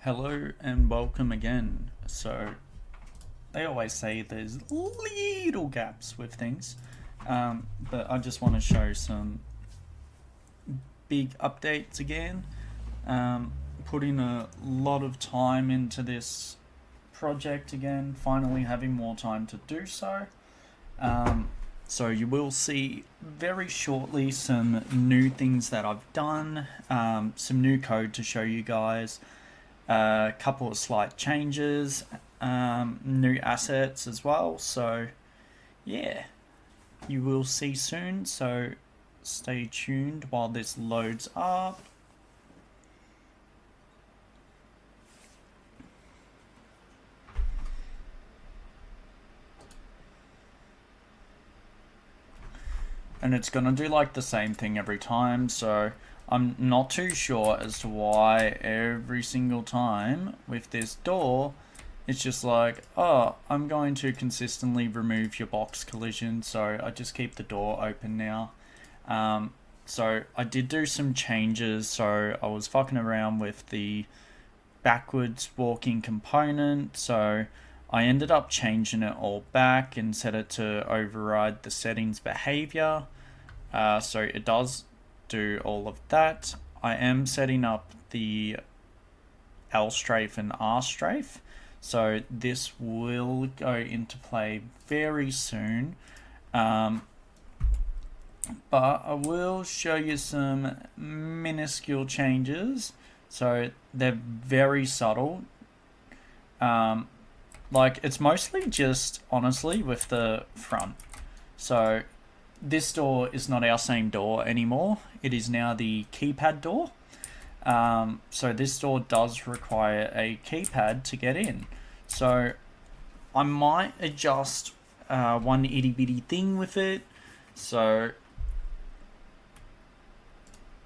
Hello and welcome again. So, they always say there's little gaps with things, but I just want to show some big updates again. Putting a lot of time into this project again, finally having more time to do so. So you will see very shortly some new things that I've done, some new code to show you guys, a couple of slight changes, new assets as well. So yeah, you will see soon. So stay tuned while this loads up. And it's gonna do like the same thing every time, so I'm not too sure as to why every single time with this door it's just like, oh, I'm going to consistently remove your box collision, so I just keep the door open now. So I did do some changes, so I was fucking around with the backwards walking component, so I ended up changing it all back and set it to override the settings behavior. So it does do all of that. I am setting up the L strafe and R strafe, so this will go into play very soon. But I will show you some minuscule changes. So they're very subtle. Like, it's mostly just, honestly, with the front. So this door is not our same door anymore. It is now the keypad door. So this door does require a keypad to get in. So I might adjust one itty bitty thing with it. So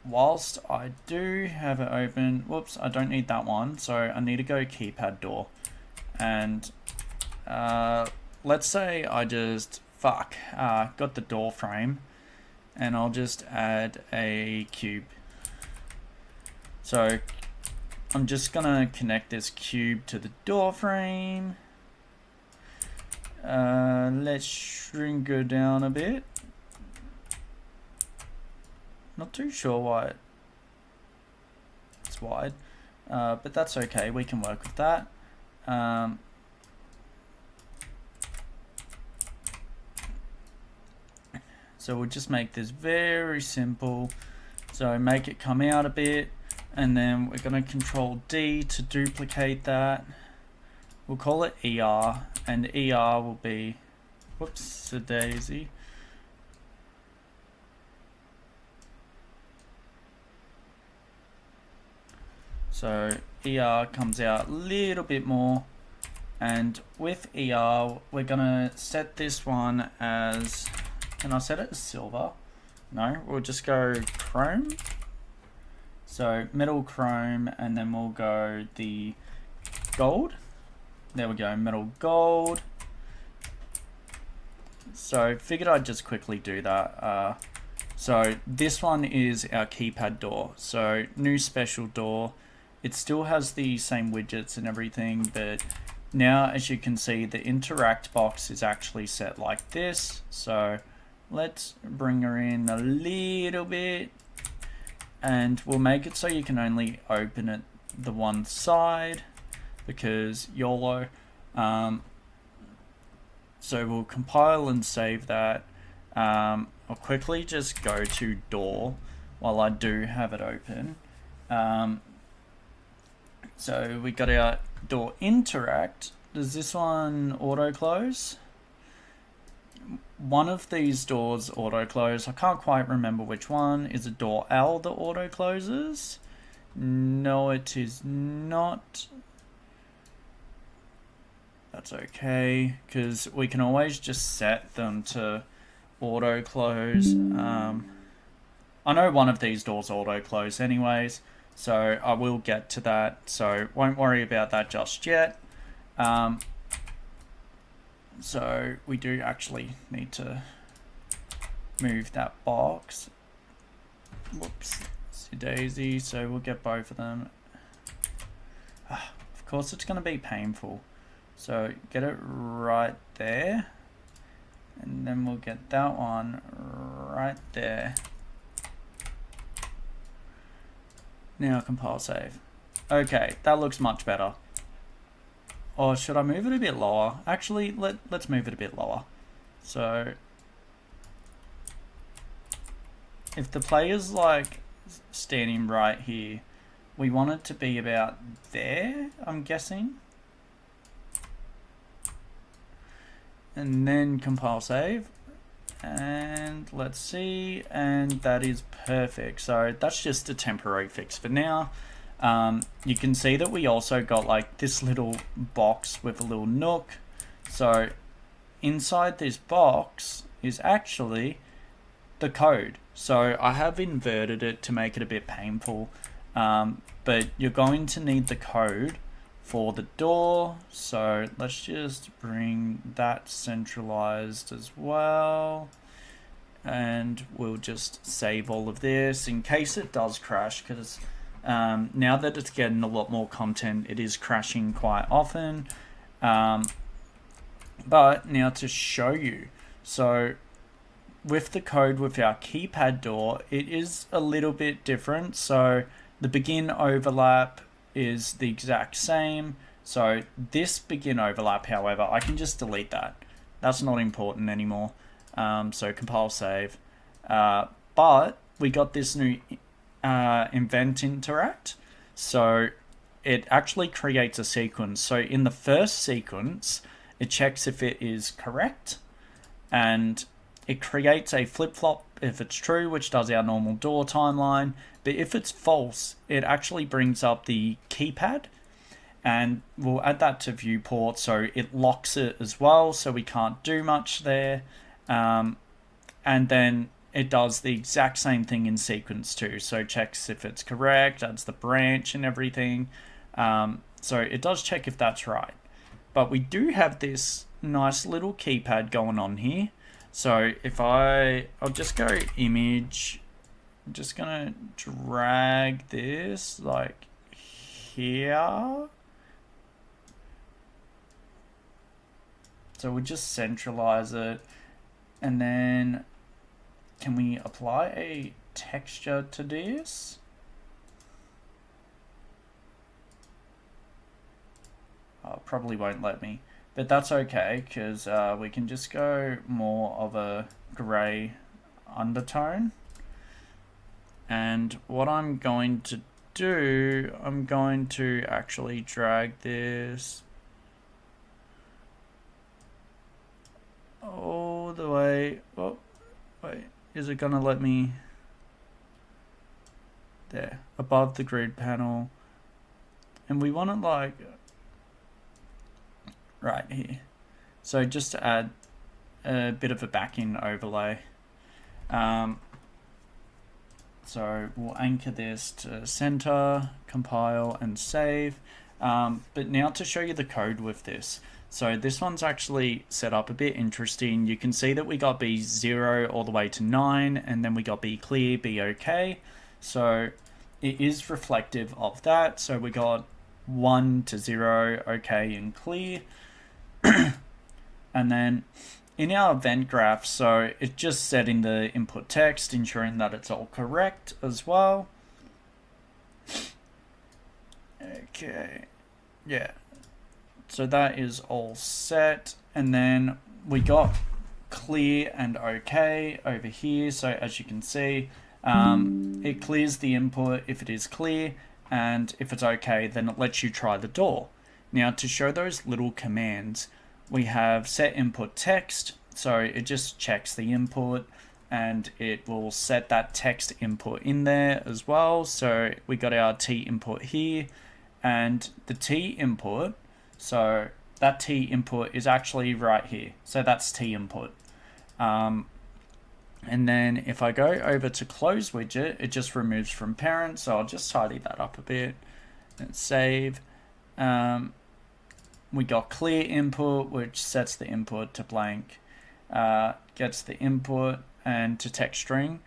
whilst I do have it open, whoops, I don't need that one. So I need to go keypad door. And let's say I just got the door frame, and I'll just add a cube. So I'm just gonna connect this cube to the door frame. Let's shrink her down a bit. Not too sure why it's wide, but that's okay, we can work with that. So we'll just make this very simple. So make it come out a bit, and then we're going to control D to duplicate that. We'll call it ER, and ER will be, whoops, a daisy. So ER comes out a little bit more, and with ER we're gonna set this one as, can I set it as silver? No, we'll just go chrome. So metal chrome, and then we'll go the gold. There we go, metal gold. So figured I'd just quickly do that. So this one is our keypad door. So new special door. It still has the same widgets and everything, but now, as you can see, the interact box is actually set like this. So let's bring her in a little bit, and we'll make it so you can only open it the one side, because YOLO. So we'll compile and save that. I'll quickly just go to door while I do have it open. So we got our door interact. Does this one auto close? One of these doors auto close. I can't quite remember which one. Is it door L that auto closes? No, it is not. That's okay, because we can always just set them to auto close. I know one of these doors auto close anyways, so I will get to that, so won't worry about that just yet. So we do actually need to move that box. Whoops, daisy, so we'll get both of them. course it's going to be painful. So get it right there. And then we'll get that one right there. Now compile save. Okay, that looks much better. Or should I move it a bit lower? Actually, let's move it a bit lower. So if the player's like standing right here, we want it to be about there, I'm guessing. And then compile save. And let's see, and that is perfect. So that's just a temporary fix for now. You can see that we also got like this little box with a little nook. So inside this box is actually the code. So I have inverted it to make it a bit painful, but you're going to need the code for the door. So let's just bring that centralized as well, and we'll just save all of this in case it does crash, because now that it's getting a lot more content, it is crashing quite often. But now to show you, so with the code with our keypad door, it is a little bit different. So the begin overlap is the exact same. So this begin overlap, however, I can just delete that. That's not important anymore. So compile save. But we got this new invent interact. So it actually creates a sequence. So in the first sequence, it checks if it is correct, and it creates a flip-flop if it's true, which does our normal door timeline. But if it's false, it actually brings up the keypad, and we'll add that to viewport, so it locks it as well, so we can't do much there. And then it does the exact same thing in sequence too, so checks if it's correct, adds the branch and everything. So it does check if that's right. But we do have this nice little keypad going on here. So if I'll just go image, I'm just gonna drag this like here. So we'll just centralize it, and then can we apply a texture to this? Oh, probably won't let me. But that's okay, because we can just go more of a grey undertone. And what I'm going to do, I'm going to actually drag this all the way. Oh, wait, is it going to let me? There, above the grid panel. And we want it like right here. So just to add a bit of a back-end overlay. So we'll anchor this to center, compile and save. But now to show you the code with this. So this one's actually set up a bit interesting. You can see that we got B0 all the way to 9, and then we got B clear, B okay. So it is reflective of that. So we got 1 to 0, okay and clear. And then in our event graph, so it's just setting the input text, ensuring that it's all correct as well. Okay, yeah. So that is all set. And then we got clear and okay over here. So as you can see, it clears the input if it is clear, and if it's okay, then it lets you try the door. Now to show those little commands, we have set input text, so it just checks the input and it will set that text input in there as well. So we got our T input here, and the T input, so that T input is actually right here. So that's T input. And then if I go over to close widget, it just removes from parent. So I'll just tidy that up a bit and save. We got clear input, which sets the input to blank, gets the input and to text string.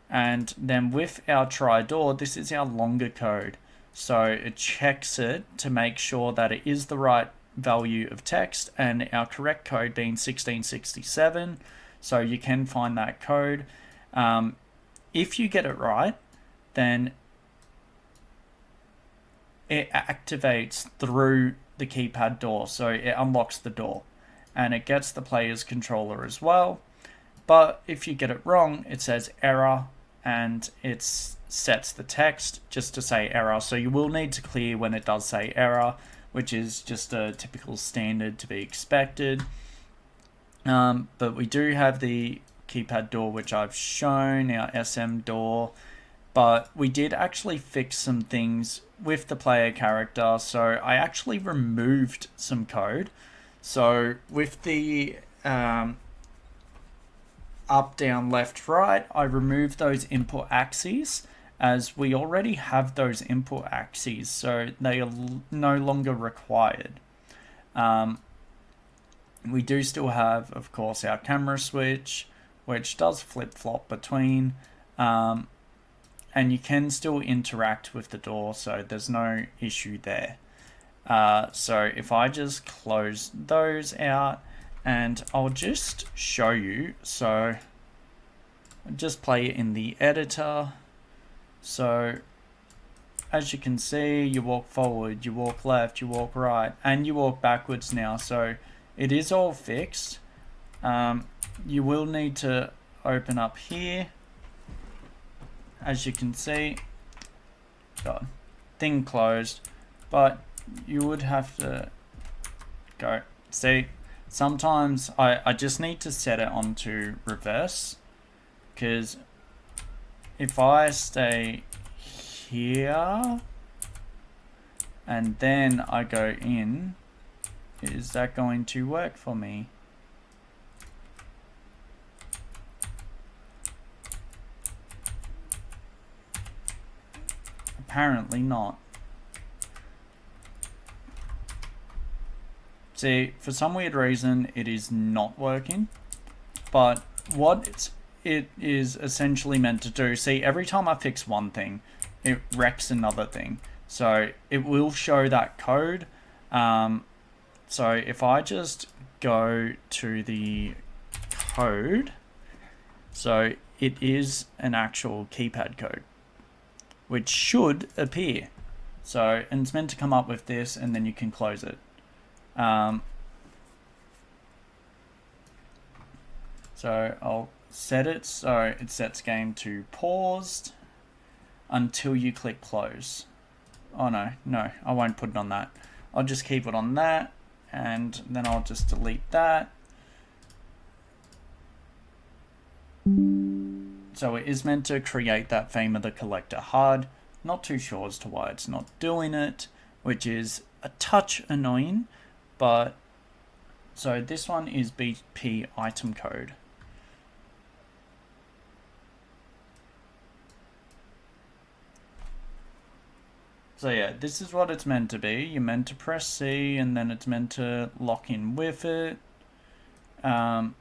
And then with our try door, this is our longer code. So it checks it to make sure that it is the right value of text, and our correct code being 1667. So you can find that code. If you get it right, then it activates through the keypad door. So it unlocks the door and it gets the player's controller as well. But if you get it wrong, it says error and it sets the text just to say error. So you will need to clear when it does say error, which is just a typical standard to be expected. But we do have the keypad door, which I've shown, our SM door. But we did actually fix some things with the player character. So I actually removed some code. So with the up, down, left, right, I removed those input axes, as we already have those input axes, so they are no longer required. We do still have, of course, our camera switch, which does flip-flop between, and you can still interact with the door, so there's no issue there. So if I just close those out, and I'll just show you. So just play it in the editor. So as you can see, you walk forward, you walk left, you walk right, and you walk backwards now. So it is all fixed. You will need to open up here. As you can see, God, thing closed, but you would have to go. See, sometimes I just need to set it onto reverse, because if I stay here and then I go in, is that going to work for me? Apparently not. See, for some weird reason, it is not working. But what it is essentially meant to do, see, every time I fix one thing, it wrecks another thing. So it will show that code. So if I just go to the code, so it is an actual keypad code, which should appear. So, and it's meant to come up with this, and then you can close it. So I'll set it so it sets game to paused until you click close. Oh no, I won't put it on that. I'll just keep it on that, and then I'll just delete that. So it is meant to create that Fame of the Collector HUD. Not too sure as to why it's not doing it, which is a touch annoying, but so this one is BP item code. So yeah, this is what it's meant to be. You're meant to press C, and then it's meant to lock in with it. But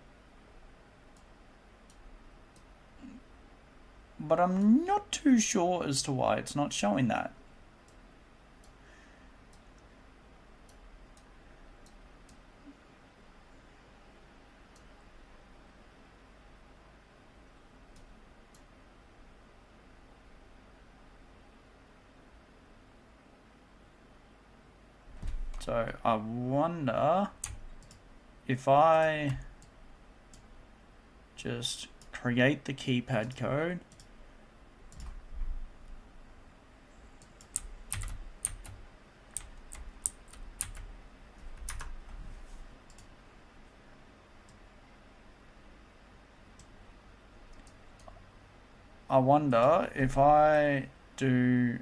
I'm not too sure as to why it's not showing that. So I wonder if I just create the keypad code. I wonder if I do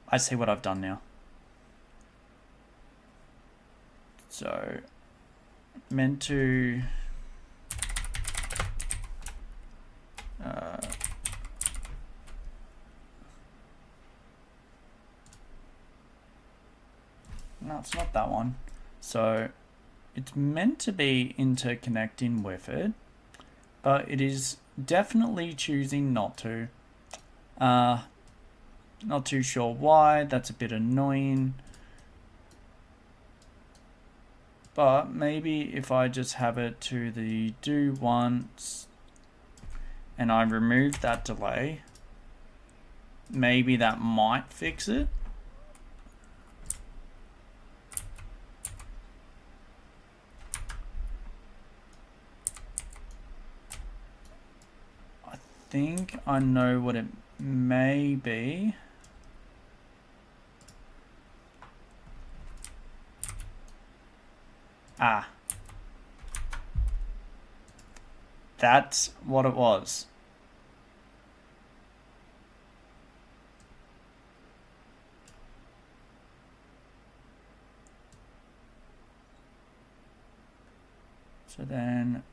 I see what I've done now. So meant to no, it's not that one. So it's meant to be interconnecting with it. but it is definitely choosing not to. Not too sure why. That's a bit annoying. But maybe if I just have it to the do once and I remove that delay, maybe that might fix it. I think I know what it may be. Ah. That's what it was. So then,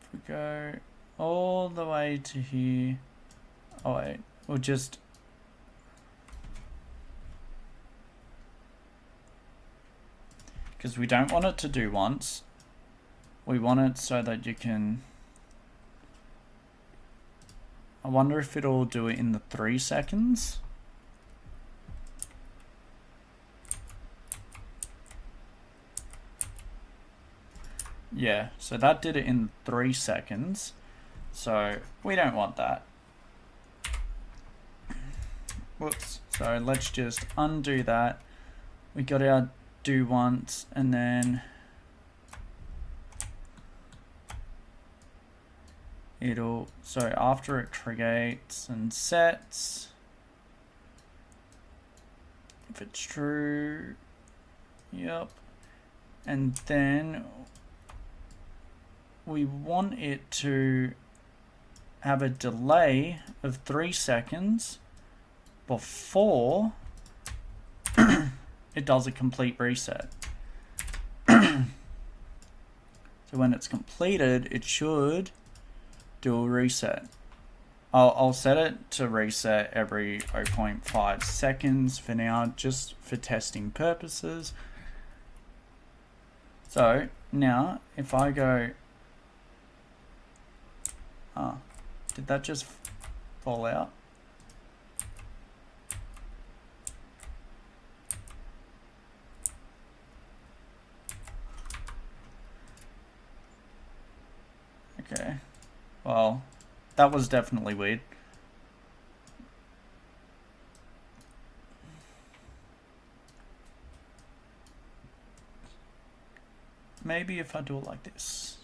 if we go all the way to here, oh wait, we'll just, because we don't want it to do once, we want it so that you can, I wonder if it'll do it in the 3 seconds. Yeah, so that did it in 3 seconds. So we don't want that. Whoops. So let's just undo that. We got our do once, and then it'll, so after it creates and sets, if it's true, yep. And then we want it to have a delay of 3 seconds before it does a complete reset. So when it's completed, it should do a reset. I'll set it to reset every 0.5 seconds for now, just for testing purposes. So now if I go, did that just fall out? Okay, well, that was definitely weird. Maybe if I do it like this.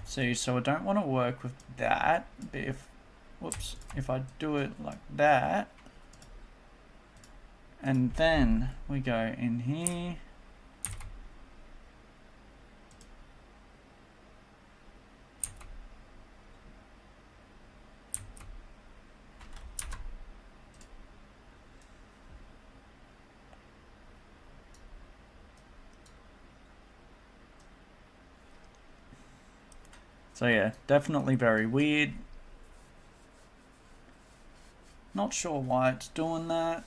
See, so I don't want to work with that, but if, whoops, if I do it like that, and then we go in here, so yeah, definitely very weird. Not sure why it's doing that.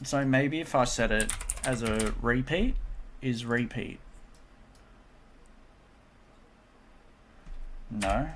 So maybe if I set it as a repeat, is repeat. No.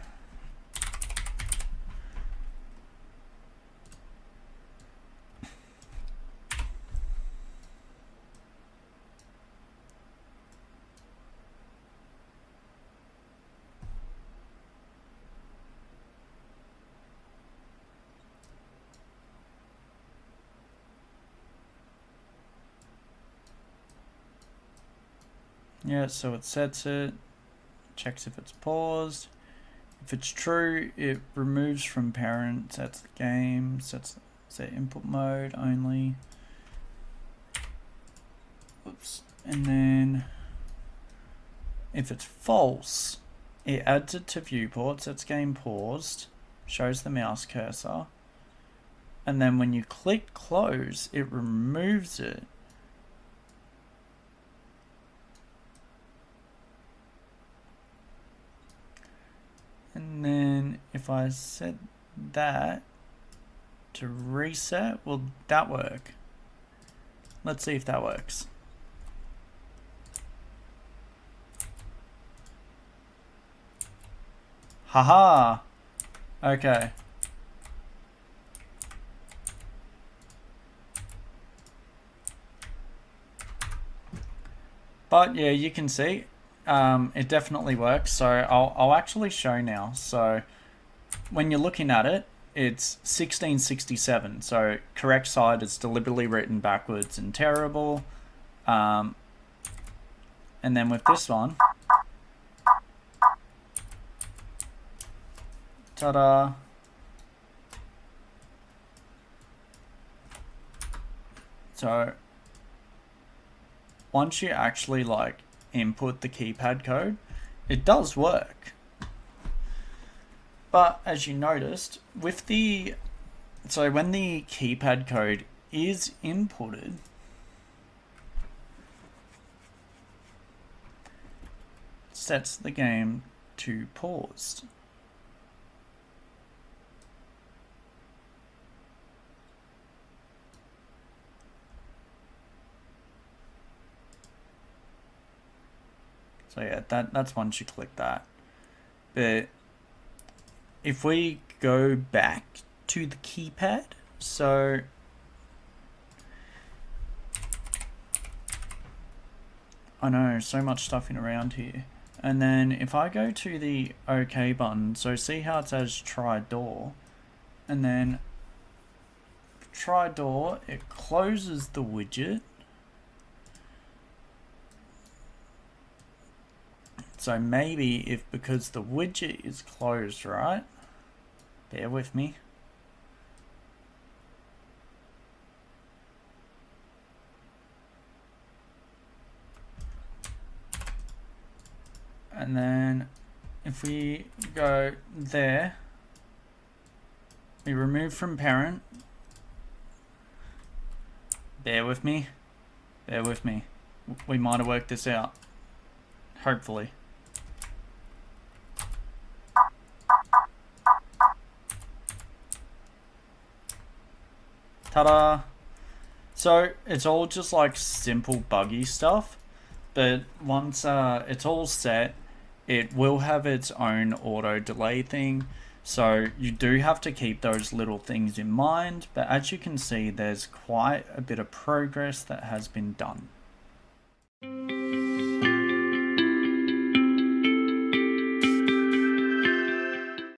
Yeah, so it sets it, checks if it's paused. If it's true, it removes from parent, sets the game, sets input mode only. Oops. And then if it's false, it adds it to viewport, sets game paused, shows the mouse cursor, and then when you click close, it removes it. And And then if I set that to reset, will that work? Let's see if that works. Haha. Okay. But yeah, you can see it definitely works. So I'll actually show now. So when you're looking at it, it's 1667. So correct side is deliberately written backwards and terrible. And then with this one, ta-da. So once you actually like input the keypad code, it does work. But as you noticed, with the, so when the keypad code is inputted, it sets the game to paused. So yeah, that's once you click that. But if we go back to the keypad, so I know, so much stuff in around here. And then if I go to the OK button, so see how it says try door, and then try door, it closes the widget. So maybe if, because the widget is closed, right? Bear with me. And then if we go there, we remove from parent. Bear with me. Bear with me. We might have worked this out. Hopefully. Ta-da! So it's all just like simple buggy stuff, but once it's all set, it will have its own auto delay thing. So you do have to keep those little things in mind, but as you can see, there's quite a bit of progress that has been done.